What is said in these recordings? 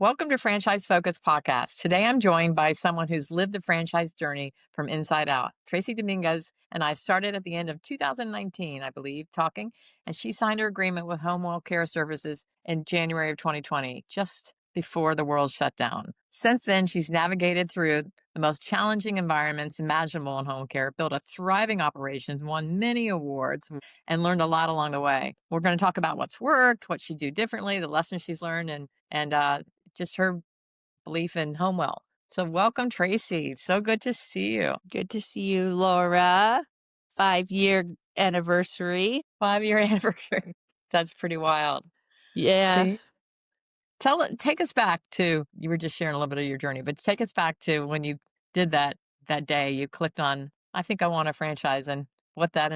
Welcome to Franchise Focus Podcast. Today I'm joined by someone who's lived the franchise journey from inside out. Tracie Dominguez and I started at the end of 2019, I believe, talking, and she signed her agreement with HomeWell Care Services in January of 2020, just before the world shut down. Since then, she's navigated through the most challenging environments imaginable in home care, built a thriving operation, won many awards, and learned a lot along the way. We're going to talk about what's worked, what she'd do differently, the lessons she's learned, and just her belief in HomeWell. So welcome, Tracie. So good to see you. Good to see you, Laura. 5-year anniversary. 5-year anniversary. That's pretty wild. So Yeah. take us back to, you were just sharing a little bit of your journey, but take us back to when you did that day. You clicked on, I think I want a franchise, and what that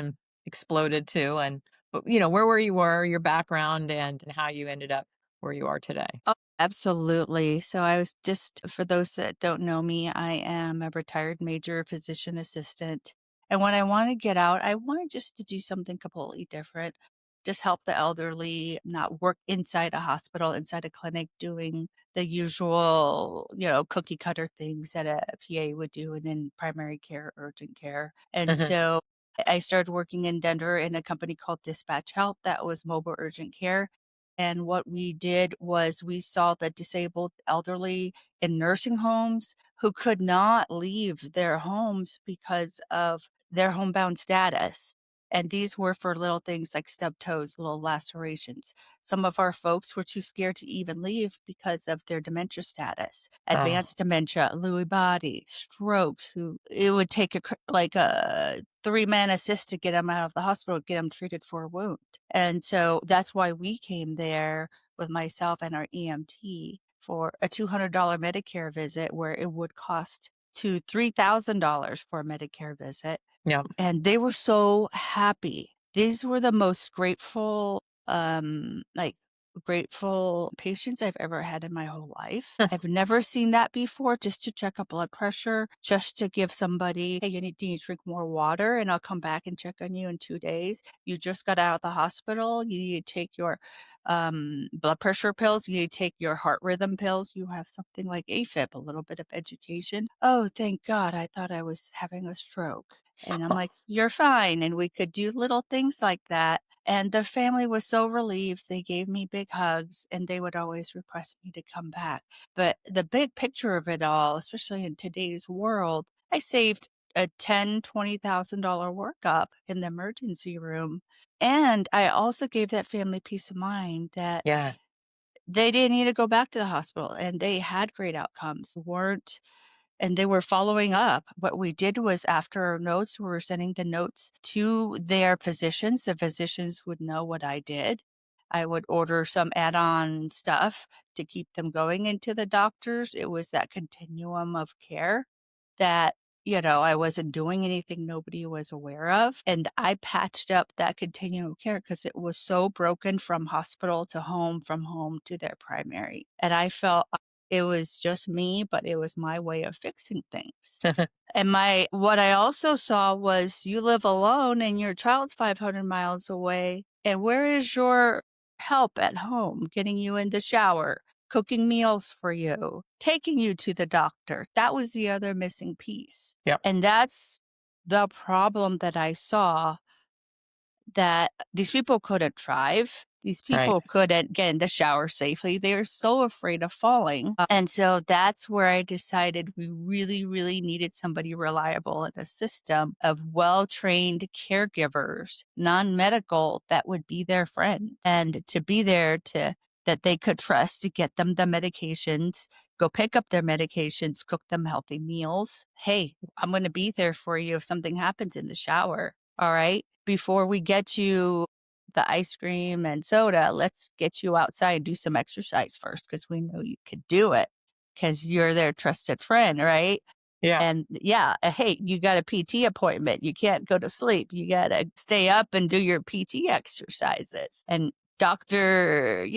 exploded to, and but where you were, your background, and how you ended up where you are today. Oh, absolutely. So I was just, for those that don't know me, I am a retired major physician assistant. And when I want to get out, I wanted just to do something completely different. Just help the elderly, not work inside a hospital, inside a clinic, doing the usual, cookie cutter things that a PA would do and in primary care, urgent care. And Mhm. so I started working in Denver in a company called Dispatch Health that was mobile urgent care. And what we did was we saw the disabled elderly in nursing homes who could not leave their homes because of their homebound status. And these were for little things like stub toes, little lacerations. Some of our folks were too scared to even leave because of their dementia status, Oh, advanced dementia, Lewy body, strokes. Who it would take like a 3-man assist to get them out of the hospital, get them treated for a wound. And so that's why we came there with myself and our EMT for a $200 Medicare visit, where it would cost to $3,000 for a Medicare visit. yeah. And they were so happy. These were the most grateful patients I've ever had in my whole life. I've never seen that before, just to check a blood pressure, just to give somebody, hey, do you drink more water? And I'll come back and check on you in 2 days. You just got out of the hospital. You need to take your blood pressure pills. You need to take your heart rhythm pills. You have something like AFib, a little bit of education. Oh, thank God. I thought I was having a stroke. And I'm like, you're fine. And we could do little things like that. And the family was so relieved. They gave me big hugs, and they would always request me to come back. But the big picture of it all, especially in today's world, I saved a $20,000 workup in the emergency room. And I also gave that family peace of mind that Yeah. they didn't need to go back to the hospital, and they had great outcomes, and they were following up. What we did was, after our notes, we were sending the notes to their physicians. The physicians would know what I did. I would order some add-on stuff to keep them going into the doctors. It was that continuum of care that, I wasn't doing anything nobody was aware of. And I patched up that continuum of care because it was so broken from hospital to home, from home to their primary. And I felt it was just me, but it was my way of fixing things. And what I also saw was, you live alone and your child's 500 miles away. And where is your help at home, getting you in the shower, cooking meals for you, taking you to the doctor? That was the other missing piece. Yep. And that's the problem that I saw, that these people couldn't drive. These Right. people couldn't get in the shower safely. They were so afraid of falling. And so that's where I decided we really, really needed somebody reliable in a system of well-trained caregivers, non-medical, that would be their friend and to be there that they could trust to get them the medications, go pick up their medications, cook them healthy meals. Hey, I'm going to be there for you if something happens in the shower. All right. Before we get you the ice cream and soda, let's get you outside and do some exercise first, because we know you could do it, because you're their trusted friend, right? Yeah. And yeah, hey, you got a PT appointment. You can't go to sleep. You got to stay up and do your PT exercises. And Dr.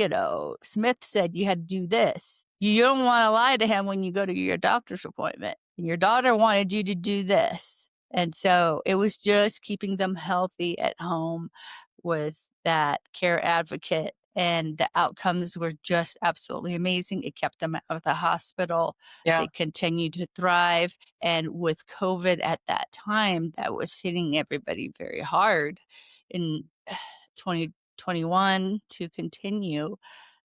Smith said you had to do this. You don't want to lie to him when you go to your doctor's appointment. And your daughter wanted you to do this. And so it was just keeping them healthy at home with that care advocate and the outcomes were just absolutely amazing. It kept them out of the hospital. Yeah. They continued to thrive. And with COVID at that time, that was hitting everybody very hard in 2021 to continue.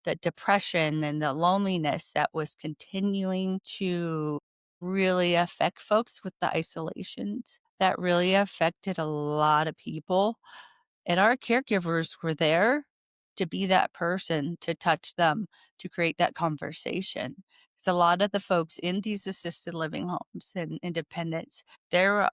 The depression and the loneliness that was continuing to really affect folks with the isolations. That really affected a lot of people. And our caregivers were there to be that person, to touch them, to create that conversation. So a lot of the folks in these assisted living homes and independents, they were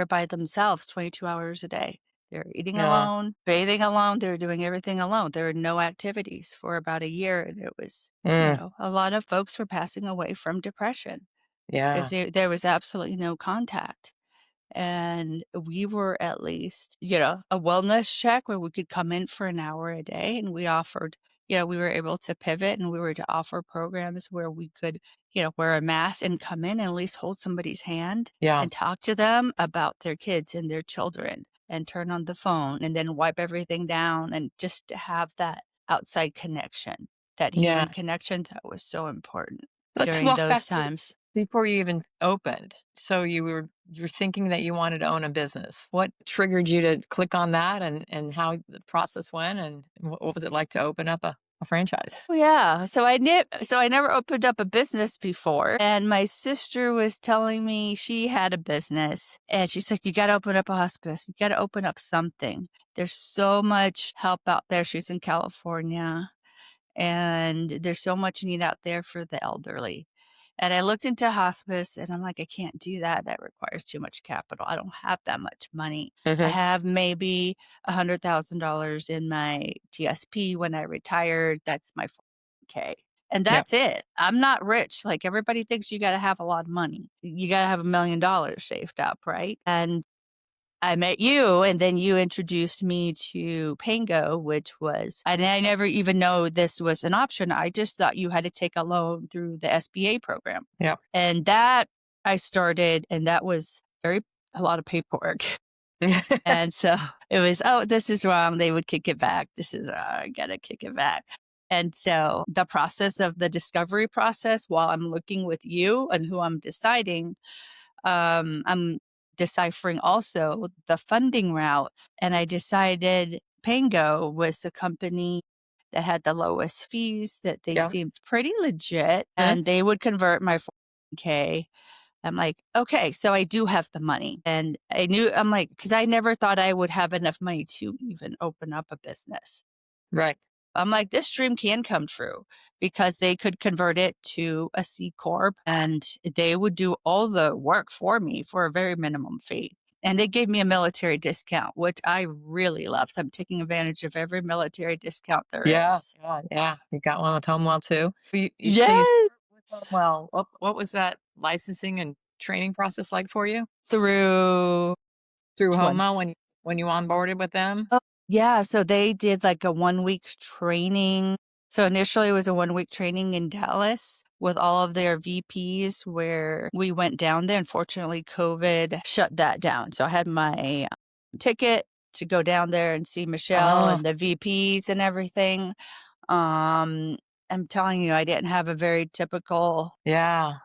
by themselves 22 hours a day. They were eating Yeah. alone, bathing alone, they were doing everything alone. There were no activities for about a year, and it was, Mm, a lot of folks were passing away from depression because yeah. there was absolutely no contact. And we were at least, a wellness check where we could come in for an hour a day, and we offered, we were able to pivot, and we were to offer programs where we could, wear a mask and come in and at least hold somebody's hand Yeah. and talk to them about their kids and their children and turn on the phone and then wipe everything down and just to have that outside connection, that human Yeah. connection that was so important Let's during walk those back to times. before you even opened. So you're thinking that you wanted to own a business. What triggered you to click on that, and how the process went, and what was it like to open up a franchise? Well, yeah. So I never opened up a business before, and my sister was telling me she had a business, and she's like, "You got to open up a hospice. You got to open up something. There's so much help out there." She's in California, and there's so much need out there for the elderly. And I looked into hospice and I'm like, I can't do that. That requires too much capital. I don't have that much money. I Hmm. have maybe $100,000 in my TSP when I retired. That's my 401k. And Yeah. that's it. I'm not rich. Like everybody thinks you got to have a lot of money. You got to have $1 million saved up, right? And I met you, and then you introduced me to Pango, which was, and I never even know this was an option. I just thought you had to take a loan through the SBA program. Yeah. And that I started, and that was a lot of paperwork. And so it was, oh, this is wrong. They would kick it back. This is wrong. I got to kick it back. And so the process of the discovery process while I'm looking with you and who I'm deciding, I'm deciphering also the funding route, and I decided Pango was the company that had the lowest fees, that they Yeah. seemed pretty legit, Mhm. and they would convert my 401k. I'm like, okay, so I do have the money. And I'm like, because I never thought I would have enough money to even open up a business. Right. I'm like, this dream can come true because they could convert it to a C Corp and they would do all the work for me for a very minimum fee. And they gave me a military discount, which I really loved. I'm taking advantage of every military discount there Yeah. is. Yeah. Yeah. You got one with HomeWell too. So you Yes. started with HomeWell. What was that licensing and training process like for you Through through which one? HomeWell when you onboarded with them? Oh, yeah. So they did like a 1 week training. So initially it was a 1 week training in Dallas with all of their VPs where we went down there. Unfortunately, COVID shut that down. So I had my ticket to go down there and see Michelle Oh, and the VPs and everything. Um, I'm telling you, I didn't have a very typical, yeah.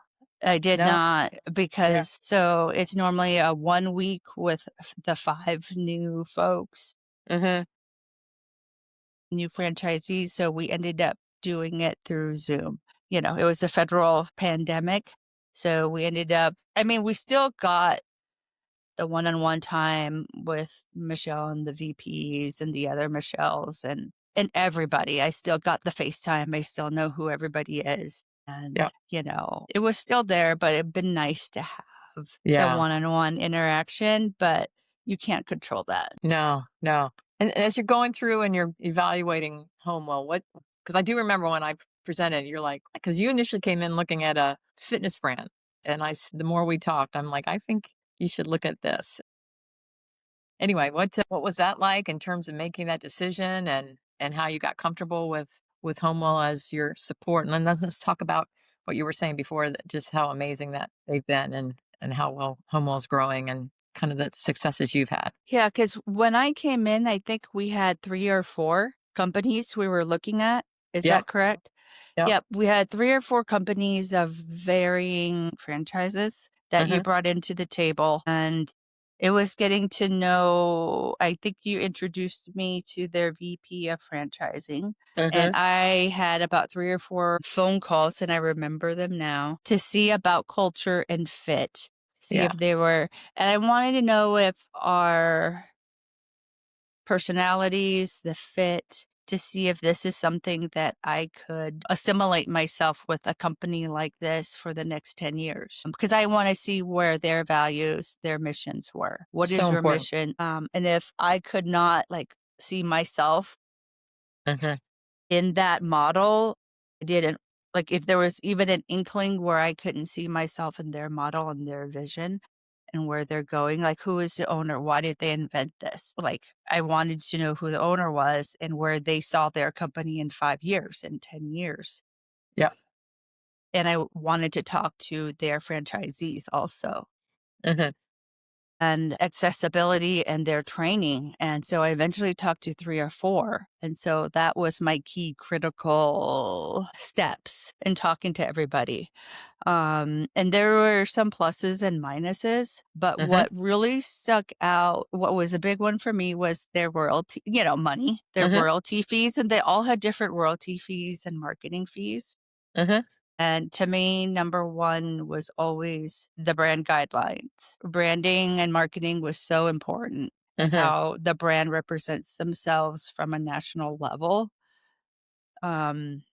I did No. not, Yeah. because so it's normally a 1 week with the five new folks, Mhm. new franchisees, so we ended up doing it through Zoom. It was a federal pandemic, so we ended up, I mean, we still got the one-on-one time with Michelle and the VPs and the other Michelles and everybody. I still got the FaceTime. I still know who everybody is. Yeah. And, it was still there, but it'd been nice to have the Yeah. one-on-one interaction, but you can't control that. No, no. And as you're going through and you're evaluating HomeWell, because I do remember when I presented, you're like, because you initially came in looking at a fitness brand. And the more we talked, I'm like, I think you should look at this. Anyway, what was that like in terms of making that decision, and how you got comfortable with HomeWell as your support? And then let's talk about what you were saying before, that just how amazing that they've been, and how well HomeWell's growing, and kind of the successes you've had. Yeah, because when I came in, I think we had 3 or 4. companies we were looking at. Is Yep. that correct? Yep. Yep, we had 3 or 4 companies of varying franchises that you Uh-huh. brought into the table, and it was getting to know I think you introduced me to their VP of franchising, and Uh-huh. I had about 3 or 4 phone calls, and I remember them now, to see about culture and fit, see Yeah. if they were and I wanted to know if our personalities, the fit, to see if this is something that I could assimilate myself with a company like this for the next 10 years. Because I want to see where their values, their missions were. What is So your important. mission? And if I could not like see myself Uh-huh. in that model, I didn't like if there was even an inkling where I couldn't see myself in their model and their vision and where they're going, like who is the owner? Why did they invent this? Like I wanted to know who the owner was and where they saw their company in 5 years and 10 years. Yep. And I wanted to talk to their franchisees also Uh-huh. and accessibility and their training. And so I eventually talked to 3 or 4. And so that was my key critical steps in talking to everybody. And there were some pluses and minuses, but Uh-huh. what really stuck out, what was a big one for me was their royalty, money, their Uh-huh. royalty fees, and they all had different royalty fees and marketing fees. Uh-huh. And to me, number one was always the brand guidelines. Branding and marketing was so important and Uh-huh. how the brand represents themselves from a national level. Um,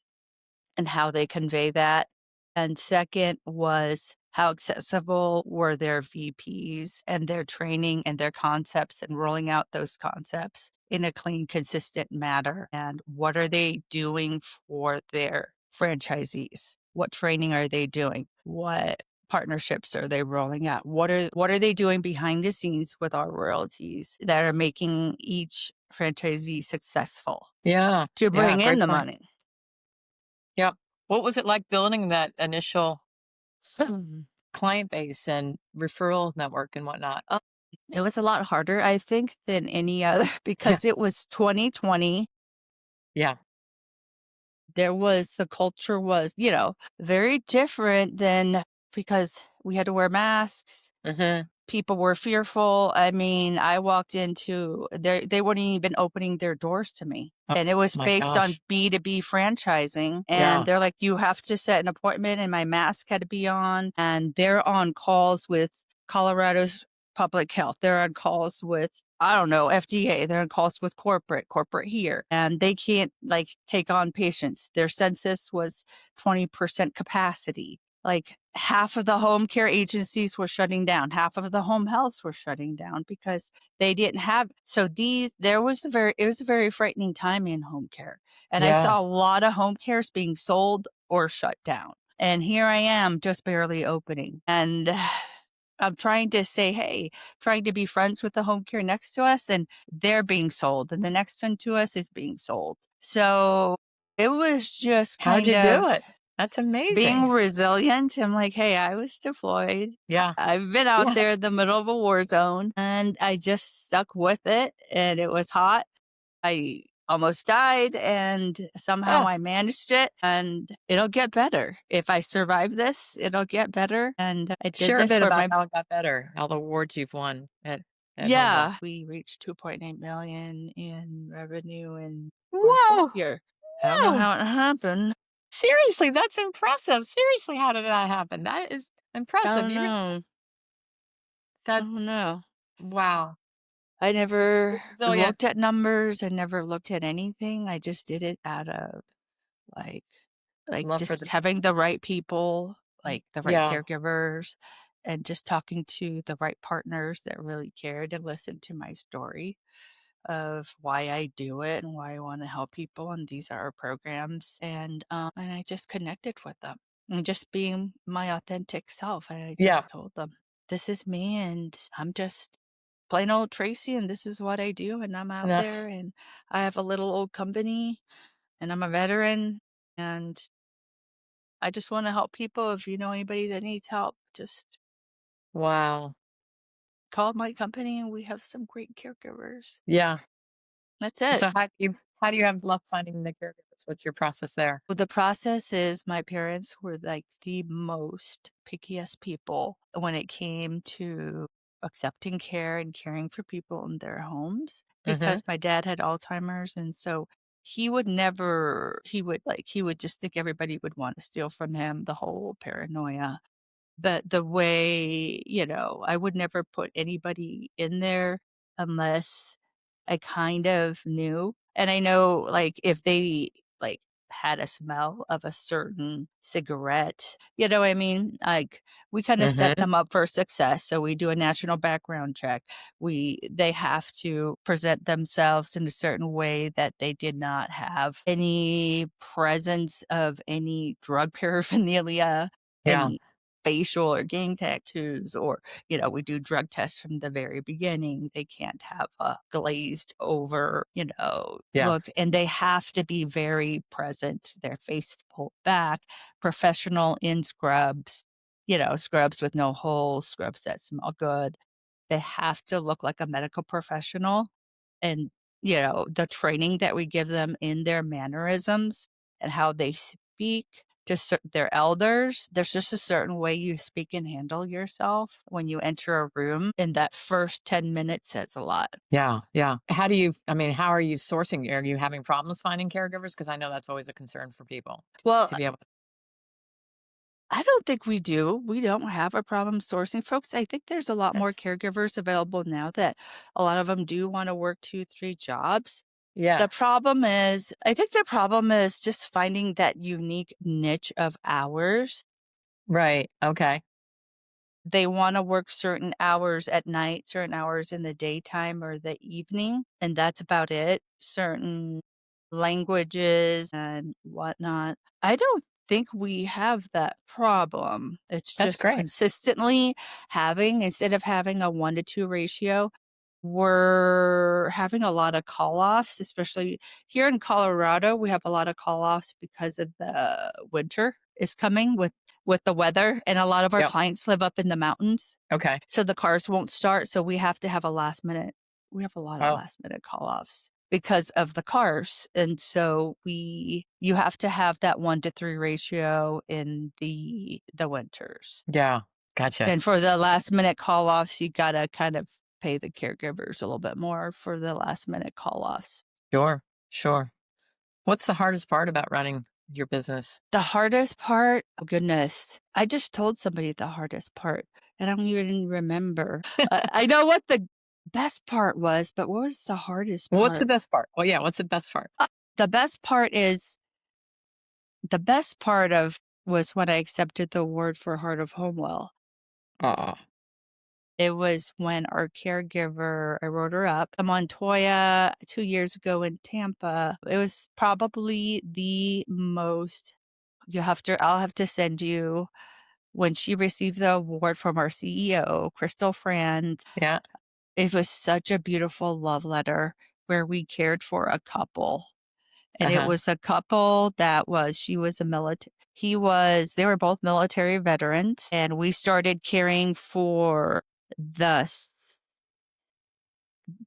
and how they convey that. And second was how accessible were their VPs and their training and their concepts and rolling out those concepts in a clean, consistent manner. And what are they doing for their franchisees? What training are they doing? What partnerships are they rolling out? What are they doing behind the scenes with our royalties that are making each franchisee successful Yeah. to Yeah. bring in Great the point. money? Yep. What was it like building that initial Mhm. client base and referral network and whatnot? Uh, it was a lot harder, I think, than any other Yeah. because it was 2020. Yeah. The culture was, very different than because we had to wear masks. Uh-huh. People were fearful. I mean, I walked into they weren't even opening their doors to me. Oh And it was my based on gosh. B2B franchising. And Yeah. they're like, you have to set an appointment, and my mask had to be on. And they're on calls with Colorado's public health. They're on calls with, I don't know, FDA. They're on calls with corporate here. And they can't like take on patients. Their census was 20% capacity. Like half of the home care agencies were shutting down, half of the home healths were shutting down because they didn't have so these there was a very it was a very frightening time in home care. And I Yeah. saw a lot of home cares being sold or shut down. And here I am just barely opening. And I'm trying to say, hey, trying to be friends with the home care next to us, and they're being sold, and the next one to us is being sold. So it was just How'd kind you do of it? That's being amazing. resilient. I'm like, "Hey, I was deployed. Yeah. I've been out Yeah. there in the middle of a war zone, and I just stuck with it, and it was hot. I almost died, and somehow Oh, I managed it, and it'll get better. If I survive this, it'll get better, and I did share a this bit for about my." how it got better, all the awards you've won at HomeWell. Yeah. We reached 2.8 million in revenue in our 4th Whoa. year. I don't know Whoa. how it happened. Seriously, that's impressive. Seriously, how did that happen? That is I impressive. don't know. I don't That's know. wow. I never Resilient. looked at numbers. I never looked at anything. I just did it out of like Love for just the having the right people, like the right yeah. caregivers, and just talking to the right partners that really cared and listened to my story of why I do it and why I want to help people. And these are our programs. And I just connected with them and just being my authentic self. And I Yeah. just told them, this is me, and I'm just plain old Tracie, and this is what I do, and I'm out No. there, and I have a little old company, and I'm a veteran, and I just wanna help people. If you know anybody that needs help, just Wow. call my company, and we have some great caregivers. Yeah. That's it. So how do you have luck finding the caregivers? What's your process there? Well, the process is my parents were like the most pickiest people when it came to accepting care and caring for people in their homes Mhm. because my dad had Alzheimer's. And so he would just think everybody would want to steal from him, the whole paranoia. But the way, I would never put anybody in there unless I kind of knew. And I know, like, if they, like, had a smell of a certain cigarette, you know what I mean? Like, we kinda set Mhm. them up for success, so we do a national background check. They have to present themselves in a certain way that they did not have any presence of any drug paraphernalia, Yeah. any facial or gang tattoos, or we do drug tests from the very beginning. They can't have a glazed over, Yeah. look, and they have to be very present, their face pulled back, professional in scrubs, scrubs with no holes, scrubs that smell good. They have to look like a medical professional. And, the training that we give them in their mannerisms and how they speak to their elders, there's just a certain way you speak and handle yourself when you enter a room. And that first 10 minutes says a lot. Yeah. Yeah. How are you sourcing? Are you having problems finding caregivers? Because I know that's always a concern for people Well, to be able to. I don't think we do. We don't have a problem sourcing folks. I think there's a lot more That's caregivers available now that a lot of them do want to work 2, 3 jobs. yeah. I think the problem is just finding that unique niche of hours. Right. Okay. They wanna work certain hours at night, certain hours in the daytime or the evening, and that's about it. Certain languages and whatnot. I don't think we have that problem. It's That's just great. consistently instead of having a 1 to 2 ratio, we're having a lot of call-offs, especially here in Colorado. We have a lot of call-offs because of the winter is coming with the weather, and a lot of our Yep. clients live up in the mountains, Okay. so the cars won't start, so we have a lot of Oh, last minute call-offs because of the cars. And so you have to have that 1 to 3 ratio in the winters. yeah. Gotcha. And for the last minute call-offs, you gotta kind of pay the caregivers a little bit more for the last minute call-offs. Sure. Sure. What's the hardest part about running your business? The hardest part? Oh, goodness. I just told somebody the hardest part. I don't even remember. I know what the best part was, but what was the hardest Well, what's the part? best part? Well, yeah. What's the best part? Uh, the best part is the best part of was when I accepted the award for Heart of Homewell. Oh, It was when our caregiver, I wrote her up, a Montoya 2 years ago in Tampa. It was probably the most I'll have to send you when she received the award from our CEO, Crystal Franz. yeah. It was such a beautiful love letter where we cared for a couple. And Uh it huh. was a couple that was she was a military they were both military veterans, and we started caring for the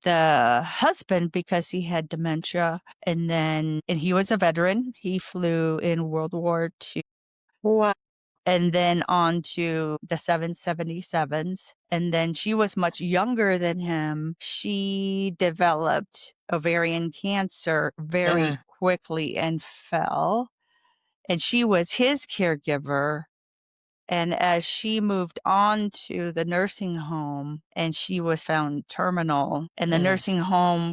the husband because he had dementia, and he was a veteran. He flew in World War II, What? and then on to the 777s. And then she was much younger than him. She developed ovarian cancer very Uh, quickly and fell. And she was his caregiver. And as she moved on to the nursing home and she was found terminal, and the mm, nursing home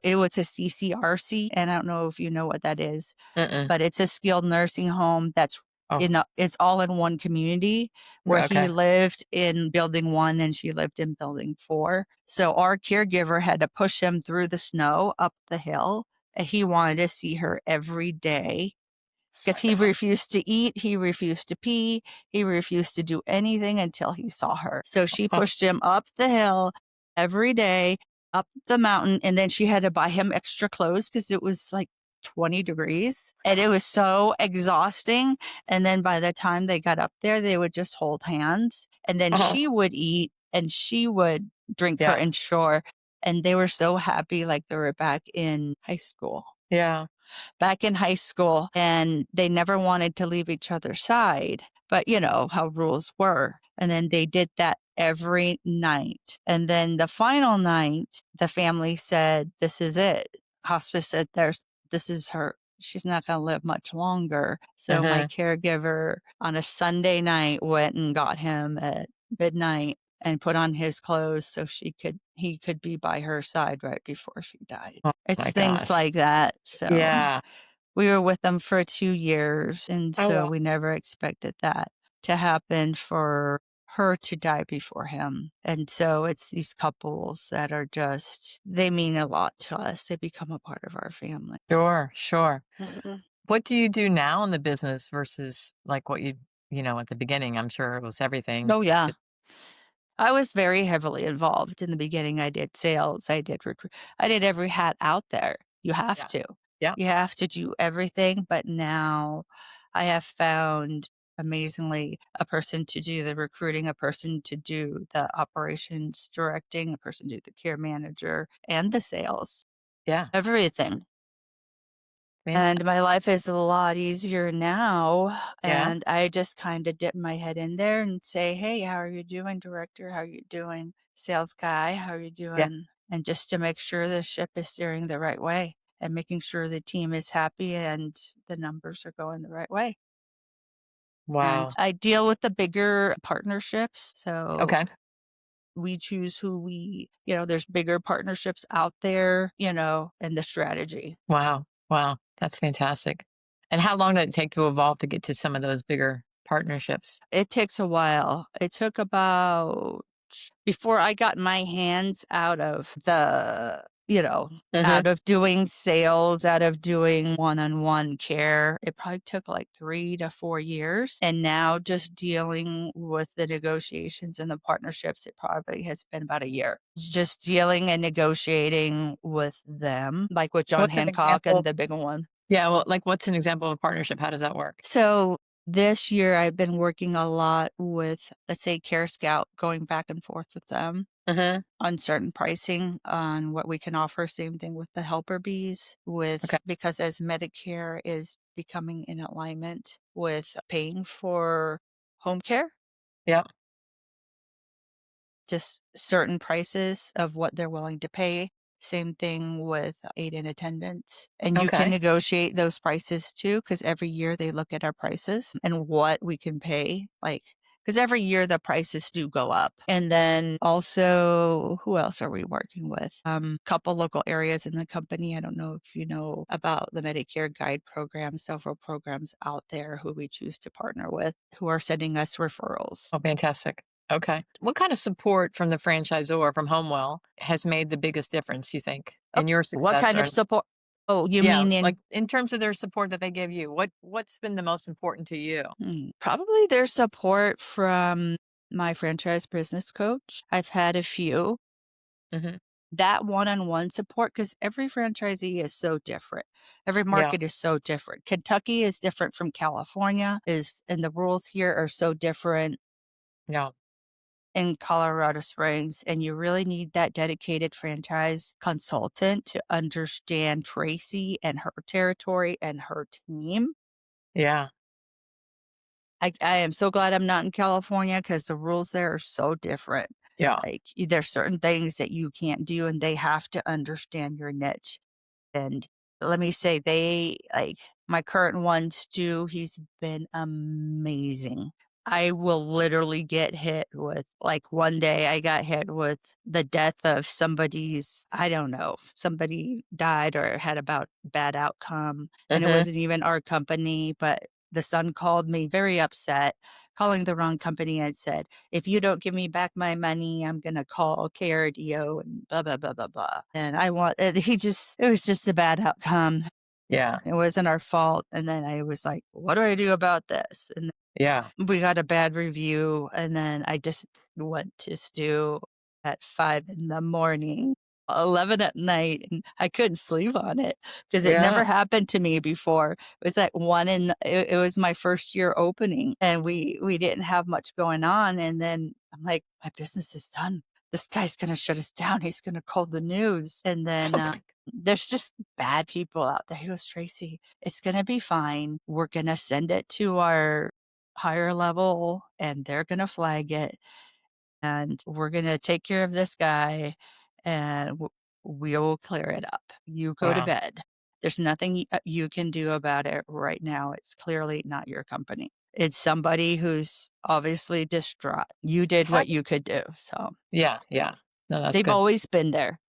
it was a CCRC. And I don't know if you know what that is, mm-mm. but it's a skilled nursing home that's Oh, it's all in one community where he okay. lived in building 1 and she lived in building 4. So our caregiver had to push him through the snow up the hill, and he wanted to see her every day because he refused to eat, he refused to pee, he refused to do anything until he saw her. So she pushed him up the hill every day, up the mountain, and then she had to buy him extra clothes because it was like 20 degrees. And it was so exhausting. And then by the time they got up there, they would just hold hands. And then Oh, she would eat and she would drink her yeah. Ensure. and they were so happy like they were back in high school. Yeah. Back in high school, and they never wanted to leave each other's side, but you know how rules were. And then they did that every night. And then the final night, the family said, "This is it." Hospice said, this is her. She's not going to live much longer. So my Uh-huh. caregiver on a Sunday night went and got him at midnight and put on his clothes so he could be by her side right before she died. Oh It's my things gosh. like that. So Yeah. we were with them for 2 years, and Oh, so well. we never expected that to happen for her to die before him. And so it's these couples that are just they mean a lot to us. They become a part of our family. Sure, sure. Mhm. What do you do now in the business versus like what at the beginning? I'm sure it was everything. Oh, yeah. But I was very heavily involved in the beginning. I did sales, I did recruit, I did every hat out there. You have yeah. to. Yeah. You have to do everything, but now I have found amazingly a person to do the recruiting, a person to do the operations directing, a person to do the care manager and the sales, Yeah. everything. And Fantastic. my life is a lot easier now, Yeah. and I just kinda dip my head in there and say, "Hey, how are you doing, director? How are you doing, sales guy? How are you Yeah. doing?" And just to make sure the ship is steering the right way and making sure the team is happy and the numbers are going the right way. And Wow. I deal with the bigger partnerships, so Okay. we choose who there's bigger partnerships out there, and the strategy. Wow. Wow. That's fantastic. And how long did it take to evolve to get to some of those bigger partnerships? It takes a while. It took about before I got my hands out of Hmm. out of doing sales, out of doing one-on-one care. It probably took like 3 to 4 years. And now just dealing with the negotiations and the partnerships, it probably has been about a year. Just dealing and negotiating with them, like with John What's an Hancock example? and the bigger one. Yeah. Well, like what's an example of a partnership? How does that work? So this year I've been working a lot with, let's say, Care Scout, going back and forth with them Hmm. on certain pricing on what we can offer. Same thing with the helper bees Okay. because as Medicare is becoming in alignment with paying for home care, Yeah. just certain prices of what they're willing to pay. Same thing with aid in attendance. And you can Okay. negotiate those prices too, because every year they look at our prices and what we can pay. Because every year the prices do go up. And then also, who else are we working with? Couple local areas in the company. I don't know if you know about the Medicare Guide program, several programs out there who we choose to partner with who are sending us referrals. Oh, fantastic. Okay. What kind of support from the franchisor from HomeWell has made the biggest difference, you think, Oh, in your what success kind of or support? Oh, you yeah, mean like in in terms of their support that they give you? What's been the most important to you? probably their support from my franchise business coach. I've had a few. Hmm. That one-on-one support, because every franchisee is so different. Every Yeah. market is so different. Kentucky is different from California, and the rules here are so different Yeah. in Colorado Springs, and you really need that dedicated franchise consultant to understand Tracie and her territory and her team. Yeah. I am so glad I'm not in California because the rules there are so different. Yeah. There's certain things that you can't do, and they have to understand your niche. And let me say, my current one, Stu, he's been amazing. I will literally get hit with, like, one day I got hit with the death of I don't know, somebody died or had a bad outcome. And it Hmm. wasn't even our company, but the son called me very upset, calling the wrong company, and said, if you don't give me back my money, I'm gonna call KRDO and blah blah blah blah blah. And it was just a bad outcome. Yeah. It wasn't our fault. And then I was like, what do I do about this? And Yeah. we got a bad review, and then I just went to Stu at 5 in the morning, 11 at night, and I couldn't sleep on it because it Yeah. never happened to me before. It was at 1 it was my first year opening, and we didn't have much going on, and then I'm like, "My business is done. this guy's gonna shut us down. He's gonna call the news. And then, Oh my there's just bad people out there. He goes, "Tracy, it's gonna be fine. We're gonna send it to our higher level, and they're gonna flag it, and we're gonna take care of this guy, and we'll clear it up. You go to Wow. bed. There's nothing you can do about it right now. It's clearly not your company. It's somebody who's obviously distraught. You did How what you could do." So Yeah, yeah. No, that's they've good. always been there.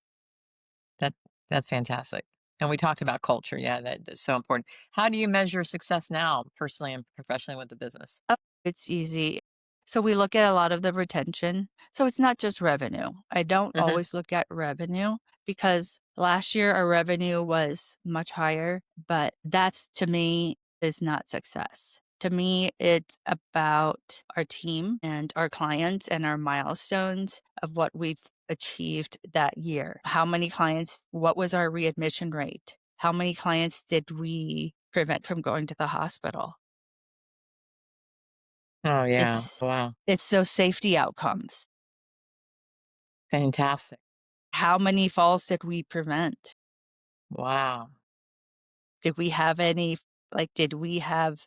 That that's fantastic. And we talked about culture. Yeah, that's so important. How do you measure success now, personally and professionally with the business? Oh, it's easy. So we look at a lot of the retention. So it's not just revenue. I don't Mhm. always look at revenue because last year our revenue was much higher, but that's to me is not success. To me, it's about our team and our clients and our milestones of what we've achieved that year. How many clients, what was our readmission rate? How many clients did we prevent from going to the hospital? Oh, yeah. It's Wow. it's those safety outcomes. Fantastic. How many falls did we prevent? Wow. Did we have any did we have,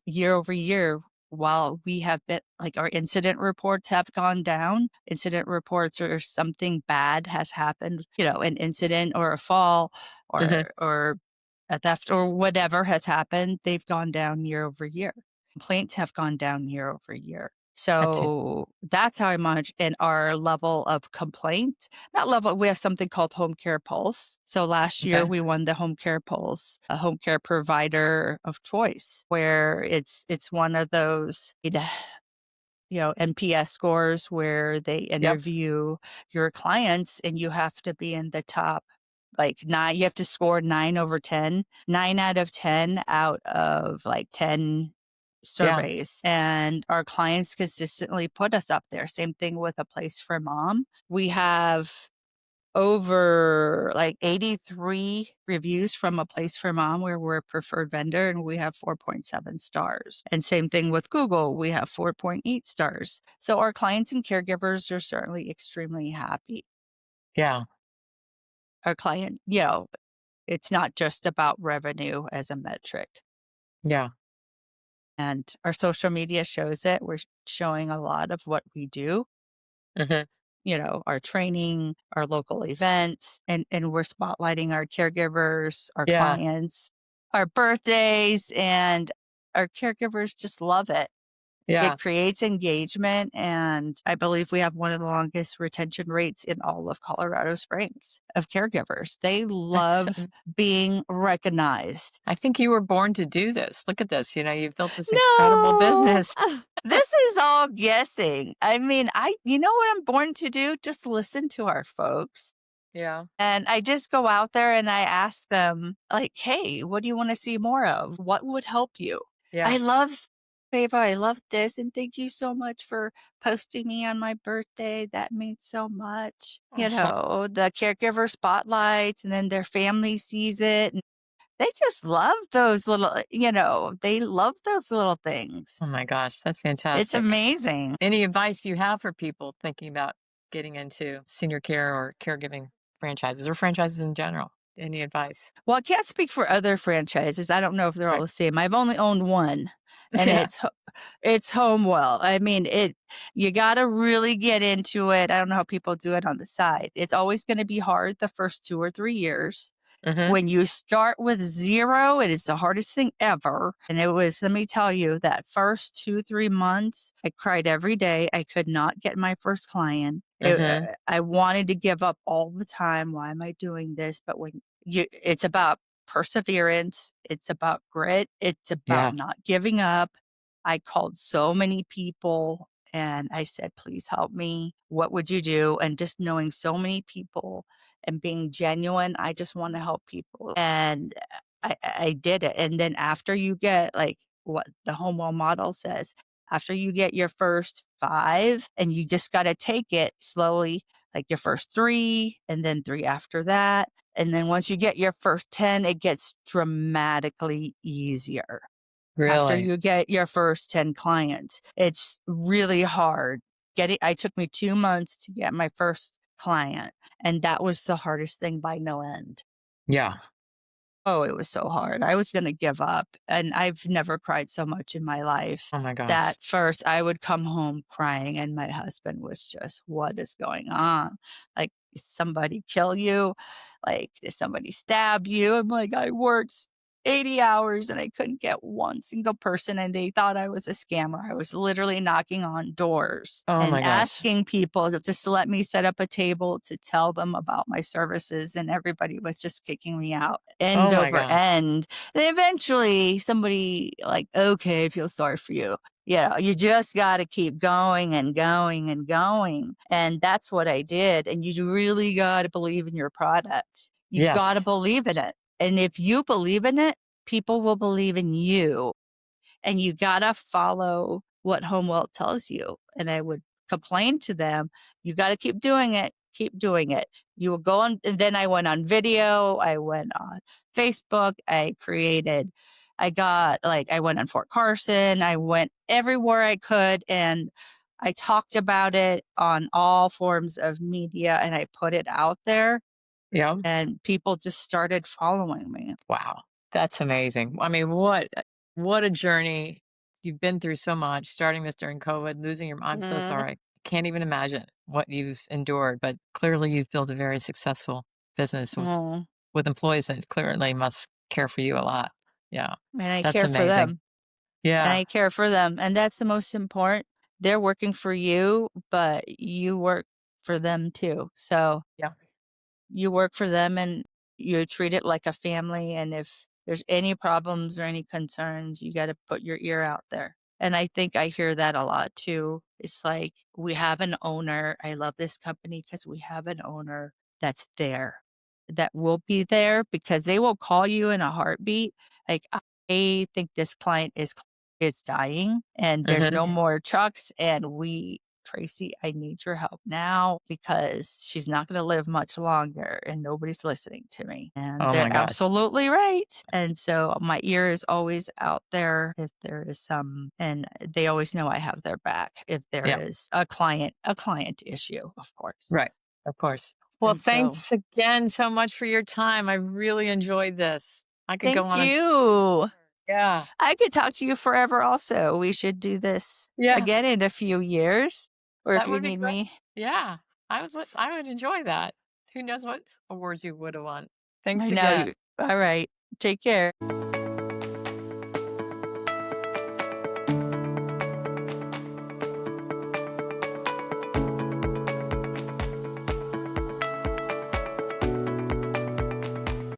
year over year, while we have been our incident reports have gone down, incident reports or something bad has happened, an incident or a fall Mhm. or a theft or whatever has happened, they've gone down year over year. Complaints have gone down year over year. That's it. So that's how I manage in our level of complaint. Not level, we have something called Home Care Pulse. So last year Okay. we won the Home Care Pulse, a home care provider of choice, where it's one of those NPS scores where they Yep. interview your clients and you have to be in the top, nine, you have to score 9 over 10, 9 out of 10 out of 10 Yeah. surveys. And our clients consistently put us up there. Same thing with A Place for Mom. We have over 83 reviews from A Place for Mom where we're a preferred vendor and we have 4.7 stars. And same thing with Google, we have 4.8 stars. So our clients and caregivers are certainly extremely happy. Yeah. Our client, it's not just about revenue as a metric. Yeah. And our social media shows it. We're showing a lot of what we do, Mhm. our training, our local events, and we're spotlighting our caregivers, our Yeah. clients, our birthdays, and our caregivers just love it. Yeah. It creates engagement, and I believe we have one of the longest retention rates in all of Colorado Springs of caregivers. They That's love being recognized. I think you were born to do this. Look at this, you've built this incredible No. business. This is all guessing. I mean, you know what I'm born to do? Just listen to our folks. Yeah. And I just go out there and I ask them, "Hey, what do you want to see more of? What would help you? Yeah. I love Favor. I love this. And thank you so much for posting me on my birthday. That means so much." Oh, The caregiver spotlights and then their family sees it. And they just love those little, they love those little things. oh my gosh, that's It's fantastic. amazing. Any advice you have for people thinking about getting into senior care or caregiving franchises or franchises in general? Any advice? Well, I can't speak for other franchises. I don't know if they're all Right. the same. I've only owned one, and Yeah. it's HomeWell. I mean, you gotta really get into it. I don't know how people do it on the side. It's always gonna be hard the first 2 or 3 years. Mhm. When you start with 0, it is the hardest thing ever, and it was, let me tell you, that first 2, 3 months, I cried every day. I could not get my first client. Mhm. I wanted to give up all the time. Why am I doing this? But it's about perseverance. It's about grit. It's about Yeah. not giving up. I called so many people and I said, "Please help me. What would you do?" And just knowing so many people and being genuine, I just want to help people. And I did it. And then after you get what the Homewell model says, after you get your first 5 and you just got to take it slowly, like your first 3 and then 3 after that. And then once you get your first 10, it gets dramatically easier. After Really? you get your first 10 clients, it's really hard. I took me 2 months to get my first client, and that was the hardest thing by no end. Yeah. Oh, it was so hard. I was gonna give up, and I've never cried so much in my life. Oh my gosh. That first, I would come home crying, and my husband was just, "What is going on? Like, did somebody kill you? Like, did somebody stab you?" I'm like, "I worked 80 hours, and I couldn't get one single person, and they thought I was a scammer." I was literally knocking on doors Oh and my gosh. asking people to just let me set up a table to tell them about my services, and everybody was just kicking me out Oh end my over gosh. end. And eventually somebody like, "Okay, I feel sorry for you." You just gotta keep going and going and going. And that's what I did. And you really gotta believe in your product. You gotta Yes. believe in it. And if you believe in it, people will believe in you, and you gotta follow what HomeWell tells you. And I would complain to them, you gotta keep doing it, keep doing it. You will go on, and then I went on video, I went on Facebook, I went on Fort Carson, I went everywhere I could, and I talked about it on all forms of media, and I put it out there, Yeah. and people just started following me. Wow. That's amazing. I mean, what a journey. You've been through so much, starting this during COVID, losing your I'm so Mhm. sorry. Can't even imagine what you've endured, but clearly you've built a very successful business Mm. with employees that clearly must care for you a lot. Yeah. And I That's care for amazing. them. And Yeah. I care for them, and that's the most important. They're working for you, but you work for them too. So, Yeah. you work for them and you treat it like a family, and if there's any problems or any concerns, you gotta put your ear out there. And I think I hear that a lot too. It's like, we have an owner. I love this company because we have an owner that's there, that will be there because they will call you in a heartbeat. Like, I think this client is dying and there's no Mhm. more trucks, and Tracie, I need your help now because she's not gonna live much longer and nobody's listening to me. And Oh they're my gosh. absolutely right. And so my ear is always out there if there is and they always know I have their back if there Yeah. is a client issue, of course. Right. Of course. Well, And so, thanks again so much for your time. I really enjoyed this. I could go thank on and you. yeah. I could talk to you forever also. We should do this Yeah. again in a few years, or if That you would be need great. me. Yeah. I would enjoy that. Who knows what awards you would have won. Thanks I know again. you. All right. Take care.